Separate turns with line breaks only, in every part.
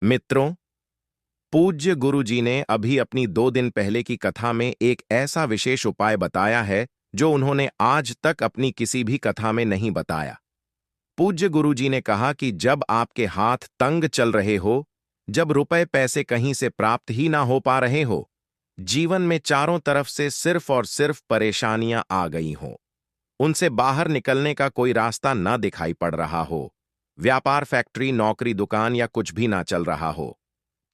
मित्रों, पूज्य गुरु जी ने अभी अपनी 2 दिन पहले की कथा में एक ऐसा विशेष उपाय बताया है जो उन्होंने आज तक अपनी किसी भी कथा में नहीं बताया। पूज्य गुरु जी ने कहा कि जब आपके हाथ तंग चल रहे हो, जब रुपए पैसे कहीं से प्राप्त ही ना हो पा रहे हो, जीवन में चारों तरफ से सिर्फ और सिर्फ परेशानियां आ गई हों, उनसे बाहर निकलने का कोई रास्ता ना दिखाई पड़ रहा हो, व्यापार, फैक्ट्री, नौकरी, दुकान या कुछ भी ना चल रहा हो,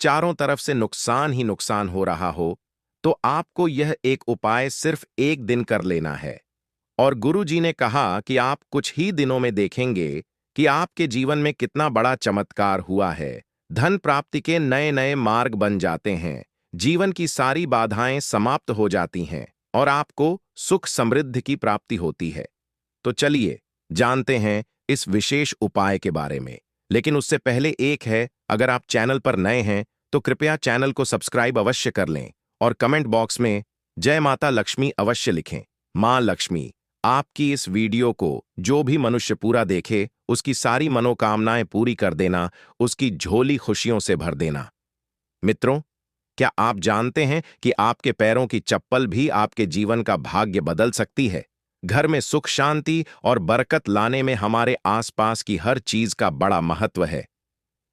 चारों तरफ से नुकसान ही नुकसान हो रहा हो, तो आपको यह एक उपाय सिर्फ एक दिन कर लेना है। और गुरु जी ने कहा कि आप कुछ ही दिनों में देखेंगे कि आपके जीवन में कितना बड़ा चमत्कार हुआ है। धन प्राप्ति के नए नए मार्ग बन जाते हैं, जीवन की सारी बाधाएं समाप्त हो जाती हैं और आपको सुख समृद्धि की प्राप्ति होती है। तो चलिए जानते हैं इस विशेष उपाय के बारे में। लेकिन उससे पहले एक है, अगर आप चैनल पर नए हैं तो कृपया चैनल को सब्सक्राइब अवश्य कर लें और कमेंट बॉक्स में जय माता लक्ष्मी अवश्य लिखें। मां लक्ष्मी आपकी इस वीडियो को जो भी मनुष्य पूरा देखे उसकी सारी मनोकामनाएं पूरी कर देना, उसकी झोली खुशियों से भर देना। मित्रों, क्या आप जानते हैं कि आपके पैरों की चप्पल भी आपके जीवन का भाग्य बदल सकती है? घर में सुख शांति और बरकत लाने में हमारे आसपास की हर चीज का बड़ा महत्व है।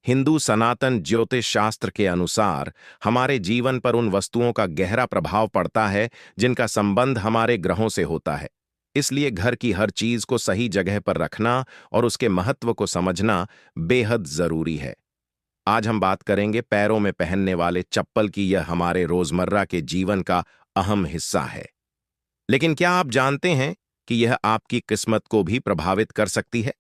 हिंदू सनातन ज्योतिष शास्त्र के अनुसार हमारे जीवन पर उन वस्तुओं का गहरा प्रभाव पड़ता है जिनका संबंध हमारे ग्रहों से होता है। इसलिए घर की हर चीज को सही जगह पर रखना और उसके महत्व को समझना बेहद जरूरी है। आज हम बात करेंगे पैरों में पहनने वाले चप्पल की। यह हमारे रोजमर्रा के जीवन का अहम हिस्सा है। लेकिन क्या आप जानते हैं कि यह आपकी किस्मत को भी प्रभावित कर सकती है?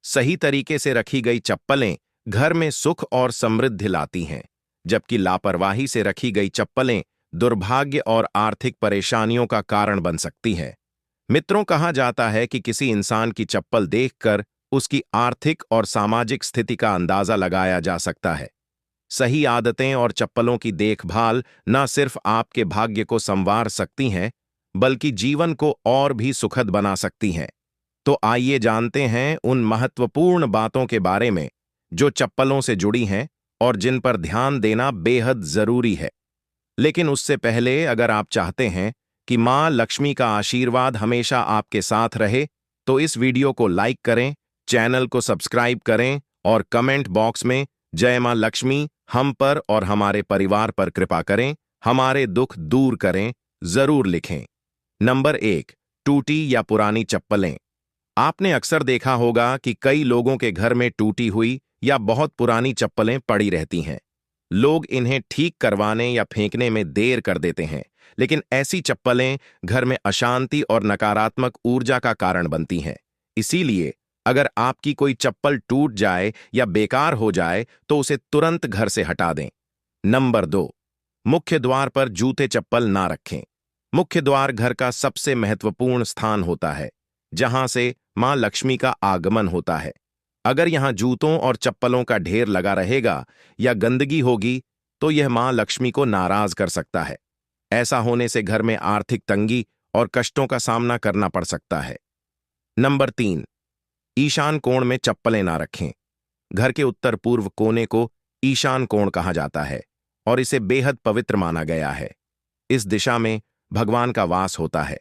सही तरीके से रखी गई चप्पलें घर में सुख और समृद्धि लाती हैं, जबकि लापरवाही से रखी गई चप्पलें दुर्भाग्य और आर्थिक परेशानियों का कारण बन सकती हैं। मित्रों, कहा जाता है कि किसी इंसान की चप्पल देखकर उसकी आर्थिक और सामाजिक स्थिति का अंदाजा लगाया जा सकता है। सही आदतें और चप्पलों की देखभाल न सिर्फ आपके भाग्य को संवार सकती हैं, बल्कि जीवन को और भी सुखद बना सकती हैं। तो आइए जानते हैं उन महत्वपूर्ण बातों के बारे में जो चप्पलों से जुड़ी हैं और जिन पर ध्यान देना बेहद जरूरी है। लेकिन उससे पहले, अगर आप चाहते हैं कि मां लक्ष्मी का आशीर्वाद हमेशा आपके साथ रहे, तो इस वीडियो को लाइक करें, चैनल को सब्सक्राइब करें और कमेंट बॉक्स में जय मां लक्ष्मी हम पर और हमारे परिवार पर कृपा करें, हमारे दुख दूर करें, जरूर लिखें। नंबर 1, टूटी या पुरानी चप्पलें। आपने अक्सर देखा होगा कि कई लोगों के घर में टूटी हुई या बहुत पुरानी चप्पलें पड़ी रहती हैं। लोग इन्हें ठीक करवाने या फेंकने में देर कर देते हैं, लेकिन ऐसी चप्पलें घर में अशांति और नकारात्मक ऊर्जा का कारण बनती हैं। इसीलिए अगर आपकी कोई चप्पल टूट जाए या बेकार हो जाए तो उसे तुरंत घर से हटा दें। नंबर 2, मुख्य द्वार पर जूते चप्पल ना रखें। मुख्य द्वार घर का सबसे महत्वपूर्ण स्थान होता है, जहां से मां लक्ष्मी का आगमन होता है। अगर यहां जूतों और चप्पलों का ढेर लगा रहेगा या गंदगी होगी तो यह मां लक्ष्मी को नाराज कर सकता है। ऐसा होने से घर में आर्थिक तंगी और कष्टों का सामना करना पड़ सकता है। नंबर 3, ईशान कोण में चप्पलें ना रखें। घर के उत्तर पूर्व कोने को ईशान कोण कहा जाता है और इसे बेहद पवित्र माना गया है। इस दिशा में भगवान का वास होता है।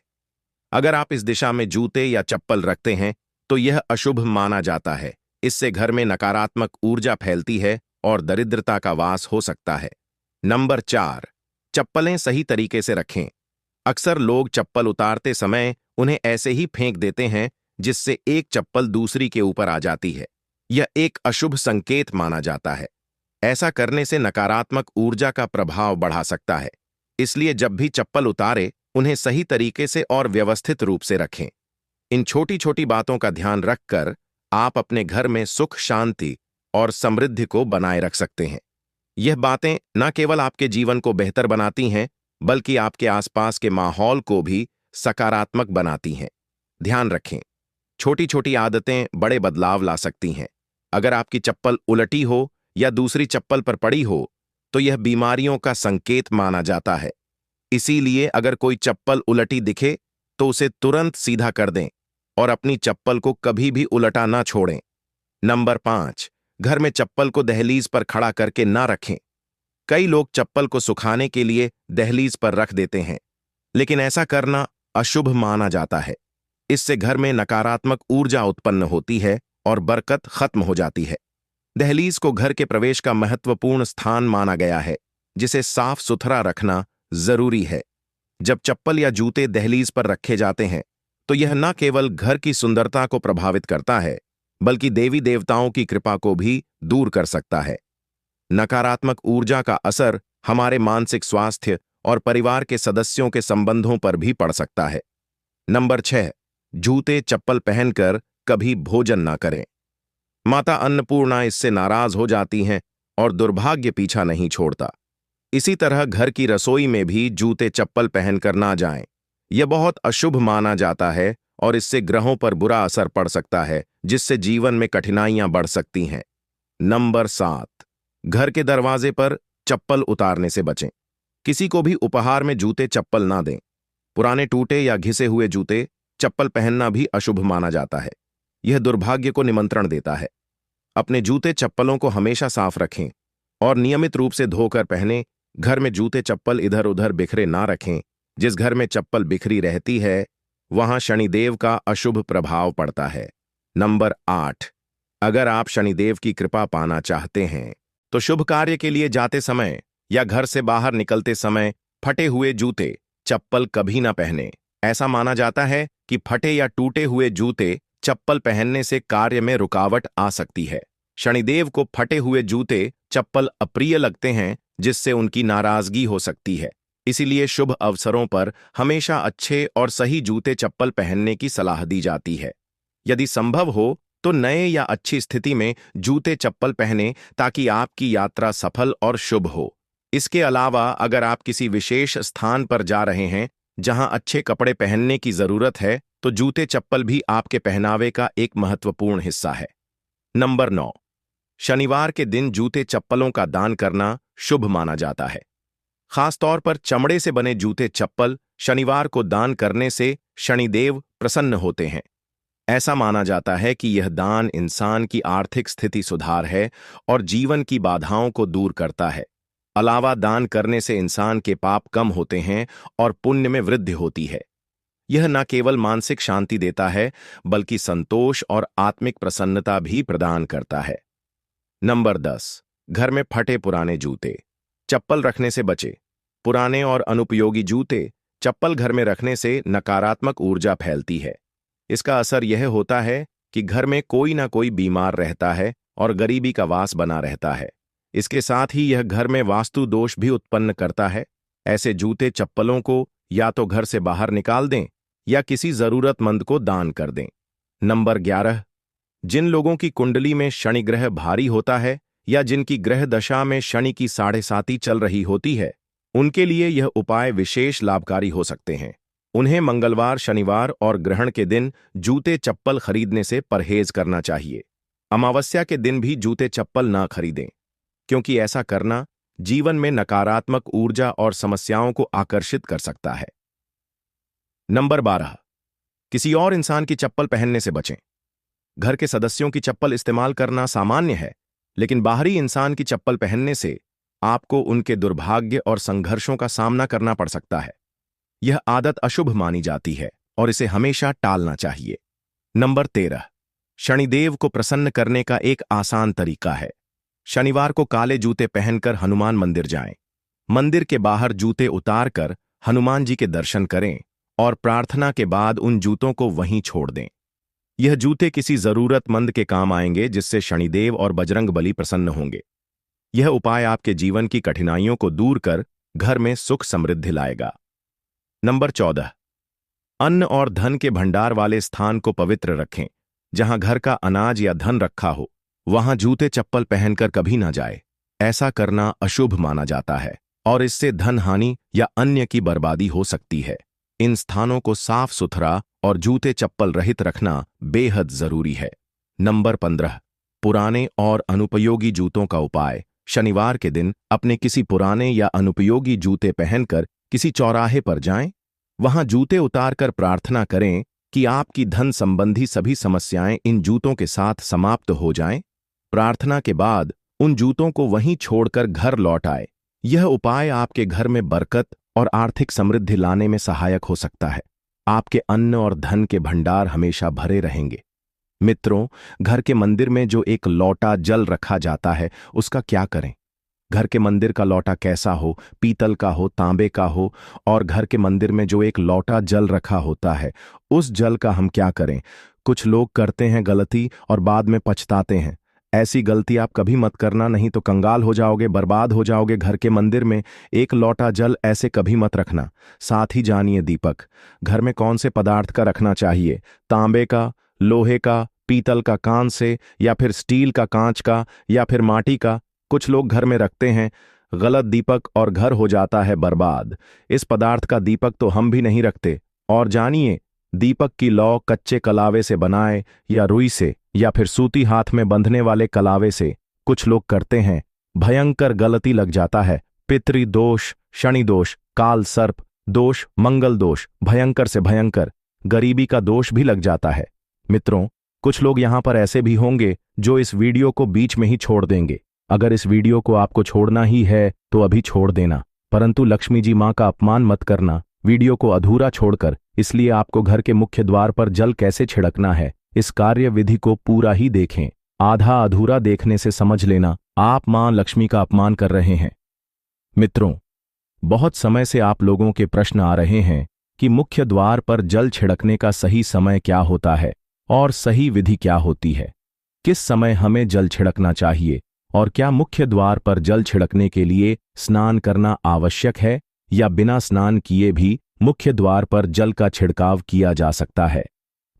अगर आप इस दिशा में जूते या चप्पल रखते हैं तो यह अशुभ माना जाता है। इससे घर में नकारात्मक ऊर्जा फैलती है और दरिद्रता का वास हो सकता है। नंबर 4, चप्पलें सही तरीके से रखें। अक्सर लोग चप्पल उतारते समय उन्हें ऐसे ही फेंक देते हैं, जिससे एक चप्पल दूसरी के ऊपर आ जाती है। यह एक अशुभ संकेत माना जाता है। ऐसा करने से नकारात्मक ऊर्जा का प्रभाव बढ़ा सकता है। इसलिए जब भी चप्पल उतारे, उन्हें सही तरीके से और व्यवस्थित रूप से रखें। इन छोटी छोटी बातों का ध्यान रखकर आप अपने घर में सुख, शांति और समृद्धि को बनाए रख सकते हैं। यह बातें न केवल आपके जीवन को बेहतर बनाती हैं, बल्कि आपके आसपास के माहौल को भी सकारात्मक बनाती हैं। ध्यान रखें, छोटी छोटी आदतें बड़े बदलाव ला सकती हैं। अगर आपकी चप्पल उलटी हो या दूसरी चप्पल पर पड़ी हो तो यह बीमारियों का संकेत माना जाता है। इसीलिए अगर कोई चप्पल उलटी दिखे तो उसे तुरंत सीधा कर दें और अपनी चप्पल को कभी भी उलटा ना छोड़ें। नंबर 5, घर में चप्पल को दहलीज पर खड़ा करके ना रखें। कई लोग चप्पल को सुखाने के लिए दहलीज पर रख देते हैं, लेकिन ऐसा करना अशुभ माना जाता है। इससे घर में नकारात्मक ऊर्जा उत्पन्न होती है और बरकत खत्म हो जाती है। दहलीज को घर के प्रवेश का महत्वपूर्ण स्थान माना गया है, जिसे साफ सुथरा रखना जरूरी है। जब चप्पल या जूते दहलीज पर रखे जाते हैं तो यह न केवल घर की सुंदरता को प्रभावित करता है, बल्कि देवी देवताओं की कृपा को भी दूर कर सकता है। नकारात्मक ऊर्जा का असर हमारे मानसिक स्वास्थ्य और परिवार के सदस्यों के संबंधों पर भी पड़ सकता है। नंबर 6, जूते चप्पल पहनकर कभी भोजन ना करें। माता अन्नपूर्णा इससे नाराज हो जाती हैं और दुर्भाग्य पीछा नहीं छोड़ता। इसी तरह घर की रसोई में भी जूते चप्पल पहनकर ना जाएं। यह बहुत अशुभ माना जाता है और इससे ग्रहों पर बुरा असर पड़ सकता है, जिससे जीवन में कठिनाइयां बढ़ सकती हैं। नंबर 7, घर के दरवाजे पर चप्पल उतारने से बचें। किसी को भी उपहार में जूते चप्पल ना दें। पुराने टूटे या घिसे हुए जूते चप्पल पहनना भी अशुभ माना जाता है। यह दुर्भाग्य को निमंत्रण देता है। अपने जूते चप्पलों को हमेशा साफ रखें और नियमित रूप से धोकर पहनें। घर में जूते चप्पल इधर उधर बिखरे ना रखें। जिस घर में चप्पल बिखरी रहती है वहां शनिदेव का अशुभ प्रभाव पड़ता है। नंबर 8, अगर आप शनिदेव की कृपा पाना चाहते हैं तो शुभ कार्य के लिए जाते समय या घर से बाहर निकलते समय फटे हुए जूते चप्पल कभी ना पहने। ऐसा माना जाता है कि फटे या टूटे हुए जूते चप्पल पहनने से कार्य में रुकावट आ सकती है। शनिदेव को फटे हुए जूते चप्पल अप्रिय लगते हैं, जिससे उनकी नाराजगी हो सकती है। इसीलिए शुभ अवसरों पर हमेशा अच्छे और सही जूते चप्पल पहनने की सलाह दी जाती है। यदि संभव हो तो नए या अच्छी स्थिति में जूते चप्पल पहने, ताकि आपकी यात्रा सफल और शुभ हो। इसके अलावा अगर आप किसी विशेष स्थान पर जा रहे हैं जहां अच्छे कपड़े पहनने की जरूरत है, तो जूते चप्पल भी आपके पहनावे का एक महत्वपूर्ण हिस्सा है। नंबर 9, शनिवार के दिन जूते चप्पलों का दान करना शुभ माना जाता है। खासतौर पर चमड़े से बने जूते चप्पल शनिवार को दान करने से शनिदेव प्रसन्न होते हैं। ऐसा माना जाता है कि यह दान इंसान की आर्थिक स्थिति सुधार है और जीवन की बाधाओं को दूर करता है। अलावा दान करने से इंसान के पाप कम होते हैं और पुण्य में वृद्धि होती है। यह न केवल मानसिक शांति देता है, बल्कि संतोष और आत्मिक प्रसन्नता भी प्रदान करता है। नंबर 10, घर में फटे पुराने जूते चप्पल रखने से बचे। पुराने और अनुपयोगी जूते चप्पल घर में रखने से नकारात्मक ऊर्जा फैलती है। इसका असर यह होता है कि घर में कोई ना कोई बीमार रहता है और गरीबी का वास बना रहता है। इसके साथ ही यह घर में वास्तु दोष भी उत्पन्न करता है। ऐसे जूते चप्पलों को या तो घर से बाहर निकाल दें या किसी जरूरतमंद को दान कर दें। नंबर 11, जिन लोगों की कुंडली में शनि ग्रह भारी होता है या जिनकी ग्रह दशा में शनि की 7.5 चल रही होती है, उनके लिए यह उपाय विशेष लाभकारी हो सकते हैं। उन्हें मंगलवार, शनिवार और ग्रहण के दिन जूते चप्पल खरीदने से परहेज करना चाहिए। अमावस्या के दिन भी जूते चप्पल ना खरीदें, क्योंकि ऐसा करना जीवन में नकारात्मक ऊर्जा और समस्याओं को आकर्षित कर सकता है। नंबर 12, किसी और इंसान की चप्पल पहनने से बचें। घर के सदस्यों की चप्पल इस्तेमाल करना सामान्य है, लेकिन बाहरी इंसान की चप्पल पहनने से आपको उनके दुर्भाग्य और संघर्षों का सामना करना पड़ सकता है। यह आदत अशुभ मानी जाती है और इसे हमेशा टालना चाहिए। नंबर 13, शनिदेव को प्रसन्न करने का एक आसान तरीका है। शनिवार को काले जूते पहनकर हनुमान मंदिर जाएं। मंदिर के बाहर जूते उतारकर हनुमान जी के दर्शन करें और प्रार्थना के बाद उन जूतों को वहीं छोड़ दें। यह जूते किसी जरूरतमंद के काम आएंगे, जिससे शनिदेव और बजरंग बली प्रसन्न होंगे। यह उपाय आपके जीवन की कठिनाइयों को दूर कर घर में सुख समृद्धि लाएगा। नंबर 14, अन्न और धन के भंडार वाले स्थान को पवित्र रखें। जहां घर का अनाज या धन रखा हो, वहां जूते चप्पल पहनकर कभी ना जाए। ऐसा करना अशुभ माना जाता है और इससे धन हानि या अन्य की बर्बादी हो सकती है। इन स्थानों को साफ सुथरा और जूते चप्पल रहित रखना बेहद जरूरी है। नंबर 15, पुराने और अनुपयोगी जूतों का उपाय। शनिवार के दिन अपने किसी पुराने या अनुपयोगी जूते पहनकर किसी चौराहे पर जाएं। वहां जूते उतारकर प्रार्थना करें कि आपकी धन संबंधी सभी समस्याएं इन जूतों के साथ समाप्त हो जाएं। प्रार्थना के बाद उन जूतों को वहीं छोड़कर घर लौट आए। यह उपाय आपके घर में बरकत और आर्थिक समृद्धि लाने में सहायक हो सकता है। आपके अन्न और धन के भंडार हमेशा भरे रहेंगे। मित्रों, घर के मंदिर में जो एक लोटा जल रखा जाता है, उसका क्या करें? घर के मंदिर का लोटा कैसा हो, पीतल का हो, तांबे का हो, और घर के मंदिर में जो एक लोटा जल रखा होता है, उस जल का हम क्या करें? कुछ लोग करते हैं गलती और बाद में पछताते हैं। ऐसी गलती आप कभी मत करना, नहीं तो कंगाल हो जाओगे, बर्बाद हो जाओगे। घर के मंदिर में एक लोटा जल ऐसे कभी मत रखना। साथ ही जानिए दीपक घर में कौन से पदार्थ का रखना चाहिए? तांबे का, लोहे का, पीतल का कांच से, या फिर स्टील का कांच का, या फिर माटी का? कुछ लोग घर में रखते हैं गलत दीपक और घर हो जाता है बर्बाद। इस पदार्थ का दीपक तो हम भी नहीं रखते। और जानिए, दीपक की लौ कच्चे कलावे से बनाए या रुई से या फिर सूती हाथ में बंधने वाले कलावे से कुछ लोग करते हैं। भयंकर गलती लग जाता है। पितृ दोष, शनि दोष, काल सर्प दोष, मंगल दोष, भयंकर से भयंकर गरीबी का दोष भी लग जाता है। मित्रों, कुछ लोग यहां पर ऐसे भी होंगे जो इस वीडियो को बीच में ही छोड़ देंगे। अगर इस वीडियो को आपको छोड़ना ही है तो अभी छोड़ देना, परंतु लक्ष्मी जी मां का अपमान मत करना वीडियो को अधूरा छोड़कर। इसलिए आपको घर के मुख्य द्वार पर जल कैसे छिड़कना है, इस कार्य विधि को पूरा ही देखें। आधा अधूरा देखने से समझ लेना आप मां लक्ष्मी का अपमान कर रहे हैं। मित्रों, बहुत समय से आप लोगों के प्रश्न आ रहे हैं कि मुख्य द्वार पर जल छिड़कने का सही समय क्या होता है और सही विधि क्या होती है। किस समय हमें जल छिड़कना चाहिए और क्या मुख्य द्वार पर जल छिड़कने के लिए स्नान करना आवश्यक है या बिना स्नान किए भी मुख्य द्वार पर जल का छिड़काव किया जा सकता है?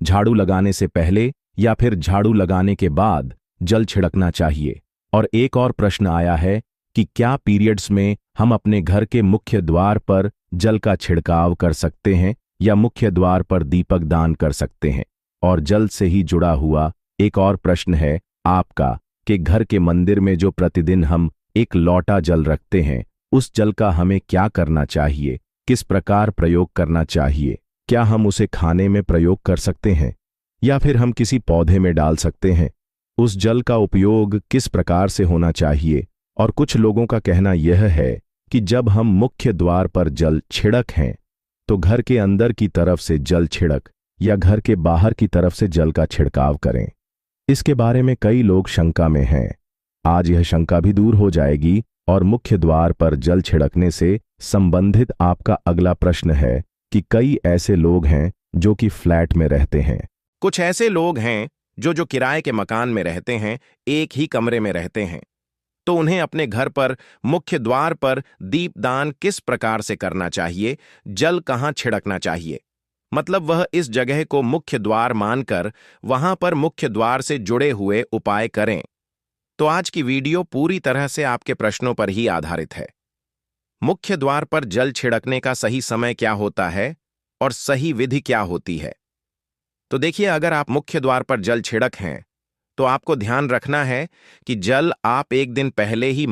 झाड़ू लगाने से पहले या फिर झाड़ू लगाने के बाद जल छिड़कना चाहिए? और एक और प्रश्न आया है कि क्या पीरियड्स में हम अपने घर के मुख्य द्वार पर जल का छिड़काव कर सकते हैं या मुख्य द्वार पर दीपक दान कर सकते हैं? और जल से ही जुड़ा हुआ एक और प्रश्न है आपका कि घर के मंदिर में जो प्रतिदिन हम एक लोटा जल रखते हैं, उस जल का हमें क्या करना चाहिए, किस प्रकार प्रयोग करना चाहिए? क्या हम उसे खाने में प्रयोग कर सकते हैं या फिर हम किसी पौधे में डाल सकते हैं? उस जल का उपयोग किस प्रकार से होना चाहिए? और कुछ लोगों का कहना यह है कि जब हम मुख्य द्वार पर जल छिड़क हैं तो घर के अंदर की तरफ से जल छिड़क या घर के बाहर की तरफ से जल का छिड़काव करें। इसके बारे में कई लोग शंका में हैं। आज यह शंका भी दूर हो जाएगी और मुख्य द्वार पर जल छिड़कने से संबंधित आपका अगला प्रश्न है कि कई ऐसे लोग हैं जो कि फ्लैट में रहते हैं।
कुछ ऐसे लोग हैं जो किराए के मकान में रहते हैं, एक ही कमरे में रहते हैं। तो उन्हें अपने घर पर मुख्य द्वार पर दीपदान किस प्रकार से करना चाहिए, जल कहाँ छिड़कना चाहिए? मतलब वह इस जगह को मुख्य द्वार मानकर वहां पर मुख्य द्वार से जुड़े हुए उपाय करें। तो आज की वीडियो पूरी तरह से आपके प्रश्नों पर ही आधारित है। मुख्य द्वार पर जल छिड़कने का सही समय क्या होता है और सही विधि क्या होती है? तो देखिए, अगर आप मुख्य द्वार पर जल छिड़क हैं तो आपको ध्यान रखना है कि जल आप एक दिन पहले ही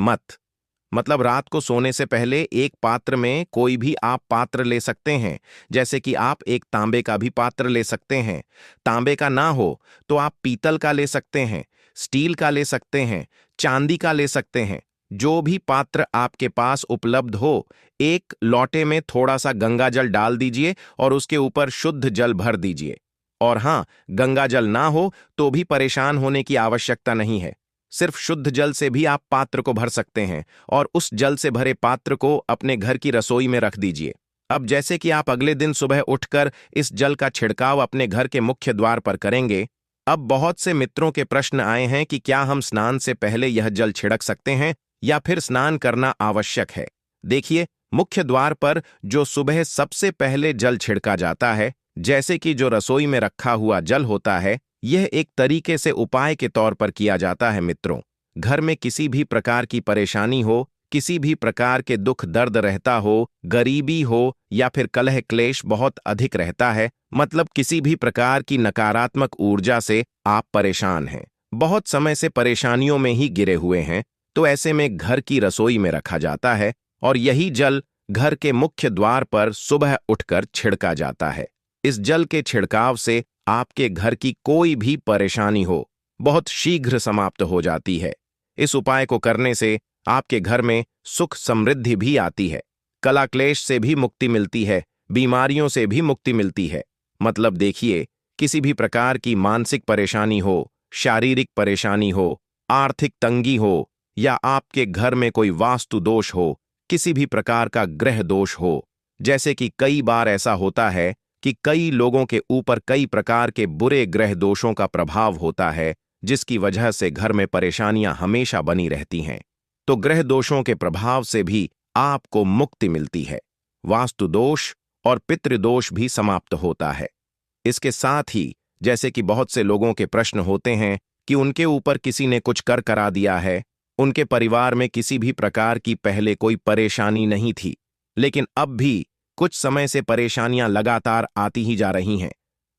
मतलब रात को सोने से पहले एक पात्र में कोई भी आप पात्र ले सकते हैं। जैसे कि आप एक तांबे का भी पात्र ले सकते हैं। तांबे का ना हो तो आप पीतल का ले सकते हैं, स्टील का ले सकते हैं, चांदी का ले सकते हैं। जो भी पात्र आपके पास उपलब्ध हो, एक लोटे में थोड़ा सा गंगा जल डाल दीजिए और उसके ऊपर शुद्ध जल भर दीजिए। और हां, गंगा जल ना हो तो भी परेशान होने की आवश्यकता नहीं है। सिर्फ शुद्ध जल से भी आप पात्र को भर सकते हैं और उस जल से भरे पात्र को अपने घर की रसोई में रख दीजिए। अब जैसे कि आप अगले दिन सुबह उठकर इस जल का छिड़काव अपने घर के मुख्य द्वार पर करेंगे। अब बहुत से मित्रों के प्रश्न आए हैं कि क्या हम स्नान से पहले यह जल छिड़क सकते हैं या फिर स्नान करना आवश्यक है? देखिए, मुख्य द्वार पर जो सुबह सबसे पहले जल छिड़का जाता है, जैसे कि जो रसोई में रखा हुआ जल होता है, यह एक तरीके से उपाय के तौर पर किया जाता है। मित्रों, घर में किसी भी प्रकार की परेशानी हो, किसी भी प्रकार के दुख दर्द रहता हो, गरीबी हो या फिर कलह क्लेश बहुत अधिक रहता है, मतलब किसी भी प्रकार की नकारात्मक ऊर्जा से आप परेशान हैं, बहुत समय से परेशानियों में ही गिरे हुए हैं, तो ऐसे में घर की रसोई में रखा जाता है और यही जल घर के मुख्य द्वार पर सुबह उठकर छिड़का जाता है। इस जल के छिड़काव से आपके घर की कोई भी परेशानी हो,
बहुत शीघ्र समाप्त हो जाती है। इस उपाय को करने से आपके घर में सुख समृद्धि भी आती है, कला क्लेश से भी मुक्ति मिलती है, बीमारियों से भी मुक्ति मिलती है। मतलब देखिए, किसी भी प्रकार की मानसिक परेशानी हो, शारीरिक परेशानी हो, आर्थिक तंगी हो, या आपके घर में कोई वास्तु दोष हो, किसी भी प्रकार का ग्रह दोष हो, जैसे कि कई बार ऐसा होता है कि कई लोगों के ऊपर कई प्रकार के बुरे ग्रह दोषों का प्रभाव होता है, जिसकी वजह से घर में परेशानियां हमेशा बनी रहती हैं। तो ग्रह दोषों के प्रभाव से भी आपको मुक्ति मिलती है। वास्तु दोष और पितृदोष भी समाप्त होता है। इसके साथ ही जैसे कि बहुत से लोगों के प्रश्न होते हैं कि उनके ऊपर किसी ने कुछ कर करा दिया है, उनके परिवार में किसी भी प्रकार की पहले कोई परेशानी नहीं थी, लेकिन अब भी कुछ समय से परेशानियां लगातार आती ही जा रही हैं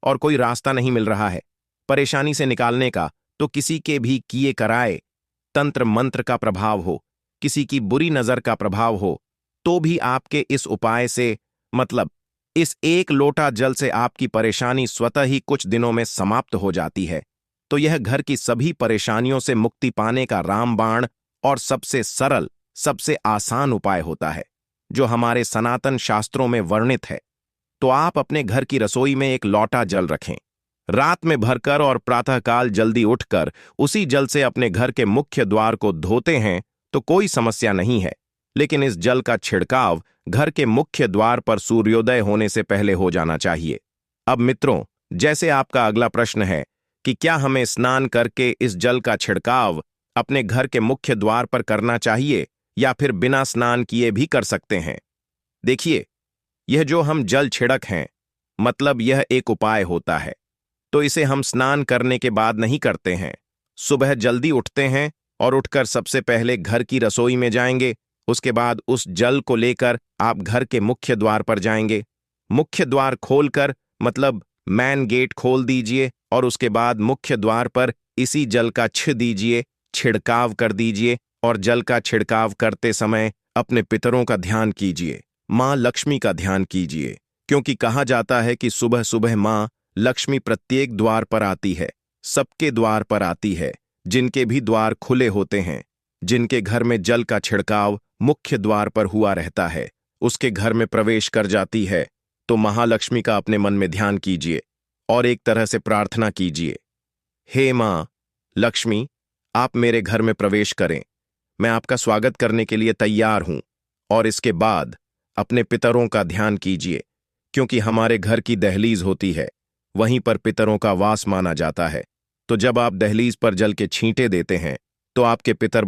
और कोई रास्ता नहीं मिल रहा है परेशानी से निकालने का। तो किसी के भी किए कराए तंत्र मंत्र का प्रभाव हो, किसी की बुरी नजर का प्रभाव हो, तो भी आपके इस उपाय से, मतलब इस एक लोटा जल से, आपकी परेशानी स्वतः ही कुछ दिनों में समाप्त हो जाती है। तो यह घर की सभी परेशानियों से मुक्ति पाने का रामबाण और सबसे सरल, सबसे आसान उपाय होता है, जो हमारे सनातन शास्त्रों में वर्णित है। तो आप अपने घर की रसोई में एक लोटा जल रखें, रात में भरकर और प्रातःकाल जल्दी उठकर उसी जल से अपने घर के मुख्य द्वार को धोते हैं तो कोई समस्या नहीं है। लेकिन इस जल का छिड़काव घर के मुख्य द्वार पर सूर्योदय होने से पहले हो जाना चाहिए। अब मित्रों, जैसे आपका अगला प्रश्न है कि क्या हमें स्नान करके इस जल का छिड़काव अपने घर के मुख्य द्वार पर करना चाहिए या फिर बिना स्नान किए भी कर सकते हैं। देखिए, यह जो हम जल छिड़क हैं, मतलब यह एक उपाय होता है, तो इसे हम स्नान करने के बाद नहीं करते हैं। सुबह जल्दी उठते हैं और उठकर सबसे पहले घर की रसोई में जाएंगे। उसके बाद उस जल को लेकर आप घर के मुख्य द्वार पर जाएंगे। मुख्य द्वार खोलकर, मतलब मैन गेट खोल दीजिए और उसके बाद मुख्य द्वार पर इसी जल का छिड़काव कर दीजिए। और जल का छिड़काव करते समय अपने पितरों का ध्यान कीजिए, माँ लक्ष्मी का ध्यान कीजिए, क्योंकि कहा जाता है कि सुबह सुबह माँ लक्ष्मी प्रत्येक द्वार पर आती है, सबके द्वार पर आती है, जिनके भी द्वार खुले होते हैं। जिनके घर में जल का छिड़काव मुख्य द्वार पर हुआ रहता है, उसके घर में प्रवेश कर जाती है। तो महालक्ष्मी का अपने मन में ध्यान कीजिए और एक तरह से प्रार्थना कीजिए, हे माँ लक्ष्मी, आप मेरे घर में प्रवेश करें, मैं आपका स्वागत करने के लिए तैयार हूं। और इसके बाद अपने पितरों का ध्यान कीजिए, क्योंकि हमारे घर की दहलीज होती है, वहीं पर पितरों का वास माना जाता है। तो जब आप दहलीज पर जल के छींटे देते हैं तो आपके पितर